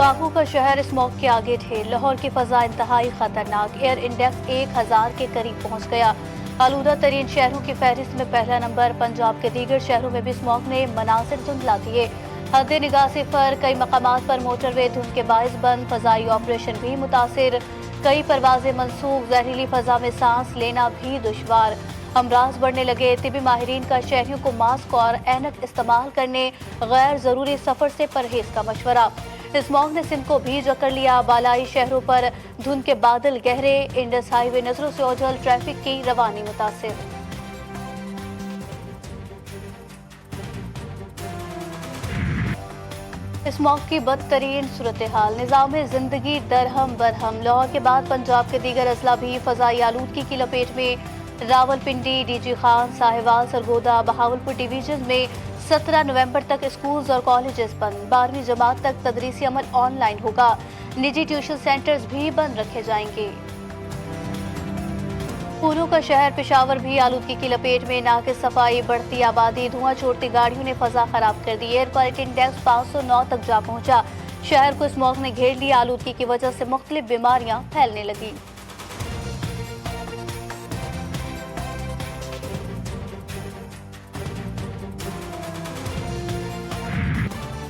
Baku का शहर smog के आगे ढेर। लाहौर की फजा इंतहाई खतरनाक। एयर इंडेक्स 1000 के करीब पहुंच गया। आलूदा तरीन शहरों की फहरिस्त में पहला नंबर। पंजाब के दीगर शहरों में भी स्मॉग ने मनासिर धुंधला दिए। हद निगाह सिफर। कई मकामात पर मोटरवे धुंध के बायस बंद। फजाई ऑपरेशन भी मुतासिर। कई परवाजें मनसूख। जहरीली फजा में सांस लेना भी दुश्वार। अमराज बढ़ने लगे। तिबी माहिरीन का शहरियों को मास्क और ऐनक इस्तेमाल करने, गैर जरूरी सफर से परहेज का मशवरा। स्मॉग ने सिंध को भी जकड़ लिया। बालाई शहरों पर धुंध के बादल गहरे। इंडस हाईवे नजरों से ओझल। ट्रैफिक की रवानी मुतासिर। स्मॉग की बदतरीन सूरत हाल। निज़ाम जिंदगी दरहम बरहम। लाहौर के बाद पंजाब के दीगर अजला भी फजाई आलूदगी की लपेट में। रावलपिंडी, डीजी खान, साहिवाल, सरगोदा, बहावलपुर डिवीजन में 17 नवंबर तक स्कूल्स और कॉलेजेस बंद। 12वीं जमात तक तदरीसी अमल ऑनलाइन होगा। निजी ट्यूशन सेंटर्स भी बंद रखे जाएंगे। फूलों का शहर पेशावर भी आलूदगी की लपेट में। नाकिस सफाई, बढ़ती आबादी, धुआं छोड़ती गाड़ियों ने फजा खराब कर दी। एयर क्वालिटी इंडेक्स 509 तक जा पहुंचा। शहर को स्मॉग ने घेर लिया। आलूदगी की वजह से मुख्तलिफ बीमारियां फैलने लगी।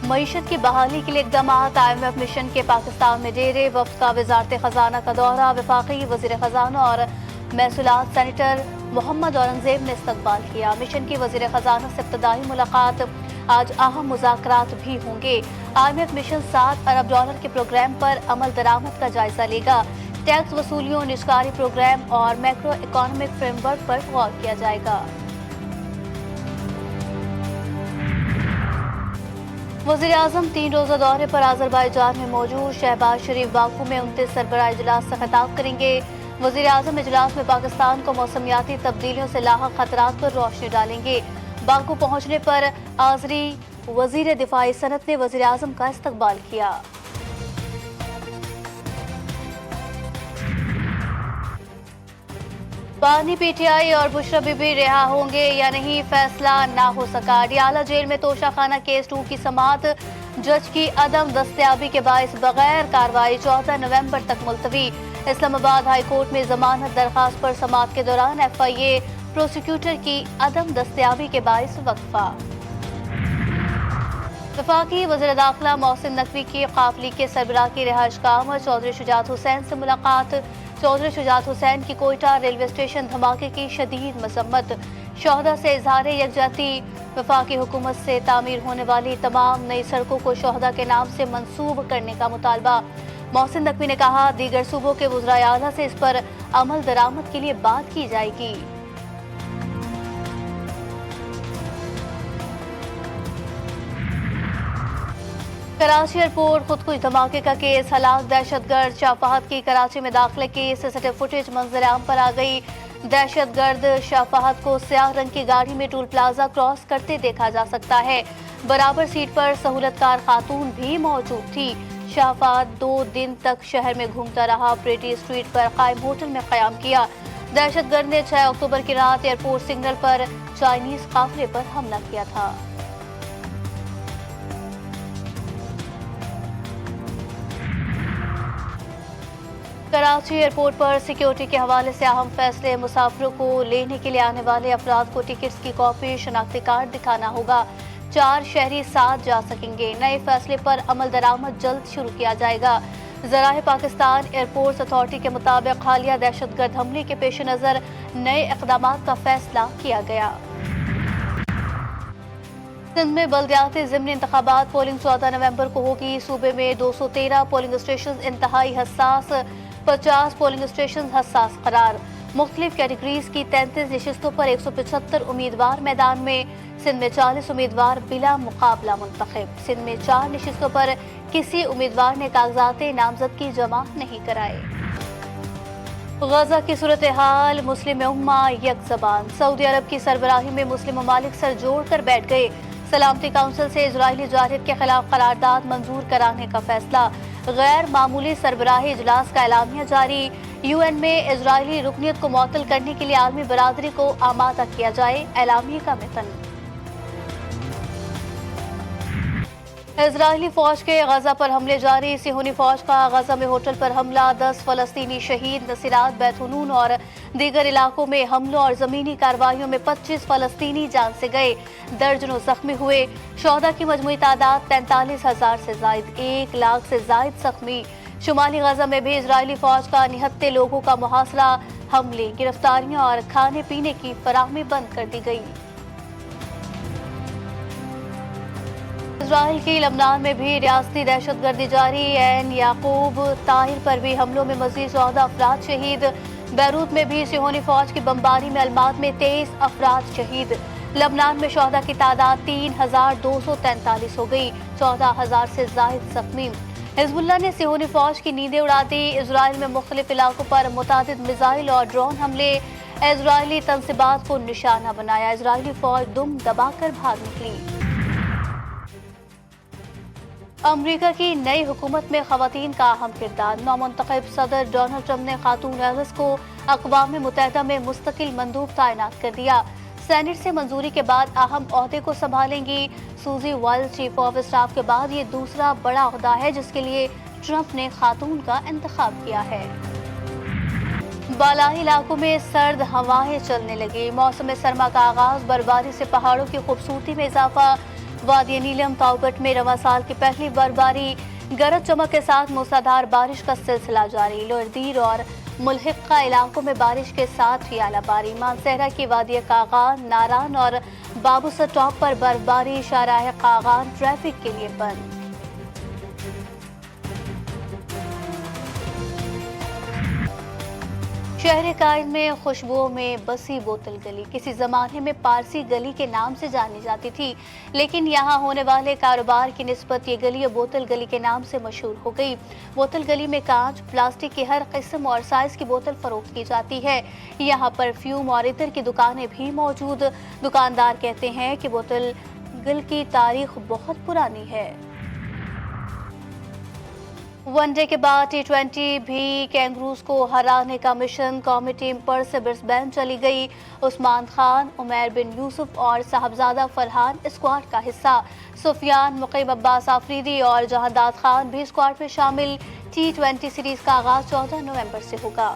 मईशत की बहाली के लिए इकदाम। IMF मिशन के पाकिस्तान में डेरे। वफ्द का वजारत खजाना का दौरा। वफाकी वजीर खजाना और महसूलात सेनेटर मोहम्मद औरंगजेब ने इस्तकबाल किया। मिशन की वजीर खजाना से इब्तदाई मुलाकात। आज अहम मुज़ाकरात भी होंगे। IMF मिशन $7 अरब के प्रोग्राम पर अमल दरामद का जायजा लेगा। टैक्स वसूलियों, निजकारी प्रोग्राम और मैक्रो इकोनॉमिक फ्रेमवर्क पर गौर किया जाएगा। वज़ीर आज़म 3 रोज़ा दौरे पर अज़रबैजान में मौजूद। शहबाज शरीफ बाकू में 29 सरबराह इजलास से खिताब करेंगे। वज़ीर आज़म इजलास में पाकिस्तान को मौसमियाती तब्दीलियों से लाहक खतरात पर रोशनी डालेंगे। बाकू पहुंचने पर आज़री वज़ीर दिफाई सनत ने वज़ीर आज़म का इस्तकबाल किया। बानी PTI और बुशरा बीबी रिहा होंगे या नहीं, फैसला ना हो सका। डियाला जेल में तोशाखाना केस 2 की समाअत। जज की अदम दस्तयाबी के बायस बगैर कार्रवाई 14 नवंबर तक मुलतवी। इस्लामाबाद हाई कोर्ट में जमानत दरखास्त पर समाअत के दौरान FIA प्रोसिक्यूटर की अदम दस्तयाबी के बायस वक्फा। वफाकी वज़ीर दाखिला मोहसिन नकवी की काफिले के सरबराह की रिहाइश का अमर। चौधरी शुजात हुसैन से मुलाकात। चौधरी शुजात हुसैन की कोयटा रेलवे स्टेशन धमाके की शदीद मजम्मत। शोहदा से इजहार यकजहती। वफाकी हुकूमत से तामीर होने वाली तमाम नई सड़कों को शोहदा के नाम से मंसूब करने का मुतालबा। मोहसिन नकवी ने कहा, दीगर सूबों के वज़राए आला से इस पर अमल दरामद के लिए बात की जाएगी। कराची एयरपोर्ट खुदकुश धमाके का केस। हलाक दहशतगर्द शाफाहत की कराची में दाखिले की CCTV फुटेज मंजर आम पर आ गई। दहशतगर्द शाफाहत को स्याह रंग की गाड़ी में टूल प्लाजा क्रॉस करते देखा जा सकता है। बराबर सीट पर सहूलतकार खातून भी मौजूद थी। शाफाहत 2 दिन तक शहर में घूमता रहा। प्रेटी स्ट्रीट पर कायम होटल में क़याम किया। दहशतगर्द ने 6 अक्टूबर की रात एयरपोर्ट सिग्नल पर चाइनीज काफिले पर हमला किया था। कराची एयरपोर्ट पर सिक्योरिटी के हवाले से अहम फैसले। मुसाफिरों को लेने के लिए आने वाले अफराद को टिकट्स की कॉपी, शनाख्ती कार्ड दिखाना होगा। 4 शहरी साथ जा सकेंगे। नए फैसले पर अमल दरामद जल्द शुरू किया जाएगा। ज़राए पाकिस्तान एयरपोर्ट्स अथॉरिटी के मुताबिक हालिया दहशतगर्द हमले के पेश नज़र नए इक़दामात का फैसला किया गया। सिंध में बल्दियाती ज़िमनी इंतखाबात। पोलिंग 14 नवंबर को होगी। सूबे में 213 पोलिंग स्टेशन इंतहाई हसास। 50 पोलिंग स्टेशन हसास करार। मुख्तलिफ कैटेगरीज की 33 नशिस्तों पर 175 उम्मीदवार मैदान में। सिंध में 40 उम्मीदवार बिला मुकाबला मुंतखब। सिंध में 4 नशिस्तों पर किसी उम्मीदवार ने कागजात नामजदगी जमा नहीं कराए। गजा की सूरत हाल। मुस्लिम उम्मा यक ज़बान। सऊदी अरब की सरबराही में मुस्लिम ममालिक सर जोड़ कर बैठ गए। सलामती काउंसिल से इजरायली जाहिद के खिलाफ करारदाद मंजूर कराने का फैसला। गैर मामूली सरबराही इजलास का एलामिया जारी। UN में इजरायली रुकनियत को मुअत्तल करने के लिए आलमी बरादरी को आमादा किया जाए। एलामिया का मतन। اسرائیلی فوج کے غزہ پر حملے جاری، صہیونی فوج کا غزہ میں ہوٹل پر حملہ، 10 فلسطینی شہید، نصیرات، بیت حنون اور دیگر علاقوں میں حملوں اور زمینی کارروائیوں میں 25 فلسطینی جان سے گئے، درجنوں زخمی ہوئے، شہداء کی مجموعی تعداد 43,000 سے زائد، 1 لاکھ سے زائد زخمی۔ شمالی غزہ میں بھی اسرائیلی فوج کا نہتے لوگوں کا محاصرہ، حملے، گرفتاریاں اور کھانے پینے کی فراہمی بند کر دی گئی۔ اسرائیل کی لبنان میں بھی ریاستی دہشت گردی جاری، عین یعقوب طاہر پر بھی حملوں میں مزید 14 افراد شہید، بیروت میں بھی صہیونی فوج کی بمباری میں المات میں 23 افراد شہید، لبنان میں شہداء کی تعداد 3,243 ہو گئی، 14,000 سے زائد زخمی۔ حزب اللہ نے صہیونی فوج کی نیندیں اڑا دی، اسرائیل میں مختلف علاقوں پر متعدد میزائل اور ڈرون حملے، اسرائیلی تنصیبات کو نشانہ بنایا، اسرائیلی فوج دم دبا کر بھاگ نکلی۔ امریکہ کی نئی حکومت میں خواتین کا اہم کردار، نومنتخب صدر ڈونلڈ ٹرمپ نے خاتون رئیس کو اقوام متحدہ میں مستقل مندوب تعینات کر دیا، سینٹ سے منظوری کے بعد اہم عہدے کو سنبھالیں گی۔ سوزی وائلز چیف آف اسٹاف کے بعد یہ دوسرا بڑا عہدہ ہے جس کے لیے ٹرمپ نے خاتون کا انتخاب کیا ہے۔ بالائی علاقوں میں سرد ہوائیں چلنے لگی، موسم سرما کا آغاز، برفباری سے پہاڑوں کی خوبصورتی میں اضافہ، وادی نیلم تاؤگٹ میں رواں سال کی پہلی برفباری، گرج چمک کے ساتھ موسلادھار بارش کا سلسلہ جاری، لوئردیر اور ملحقہ علاقوں میں بارش کے ساتھ ہی اعلیٰ باری، مانسہرہ کی وادی کاغان، ناران اور بابوسر ٹاپ پر برفباری، شاہراہ کاغان ٹریفک کے لیے بند۔ شہر کائن میں خوشبوؤں میں بسی بوتل گلی، کسی زمانے میں پارسی گلی کے نام سے جانی جاتی تھی، لیکن یہاں ہونے والے کاروبار کی نسبت یہ گلی بوتل گلی کے نام سے مشہور ہو گئی۔ بوتل گلی میں کانچ، پلاسٹک کی ہر قسم اور سائز کی بوتل فروخت کی جاتی ہے، یہاں پرفیوم اور عطر کی دکانیں بھی موجود۔ دکاندار کہتے ہیں کہ بوتل گل کی تاریخ بہت پرانی ہے۔ ون ڈے کے بعد T20 بھی کینگروز کو ہرانے کا مشن، قومی ٹیم پر سے برسبین چلی گئی، عثمان خان، عمیر بن یوسف اور صاحبزادہ فرحان اسکواڈ کا حصہ، سفیان، مقیم عباس آفریدی اور جہانداد خان بھی اسکواڈ میں شامل۔ T20 سیریز کا آغاز 14 نومبر سے ہوگا۔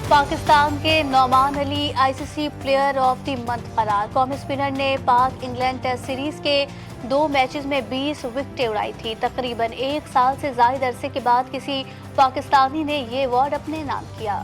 پاکستان کے نعمان علی ICC player of the month قرار، قومی اسپنر نے پاک انگلینڈ ٹیسٹ سیریز کے 2 میچز میں 20 وکٹیں اڑائی تھی، تقریباً 1 سال سے زائد عرصے کے بعد کسی پاکستانی نے یہ ایوارڈ اپنے نام کیا۔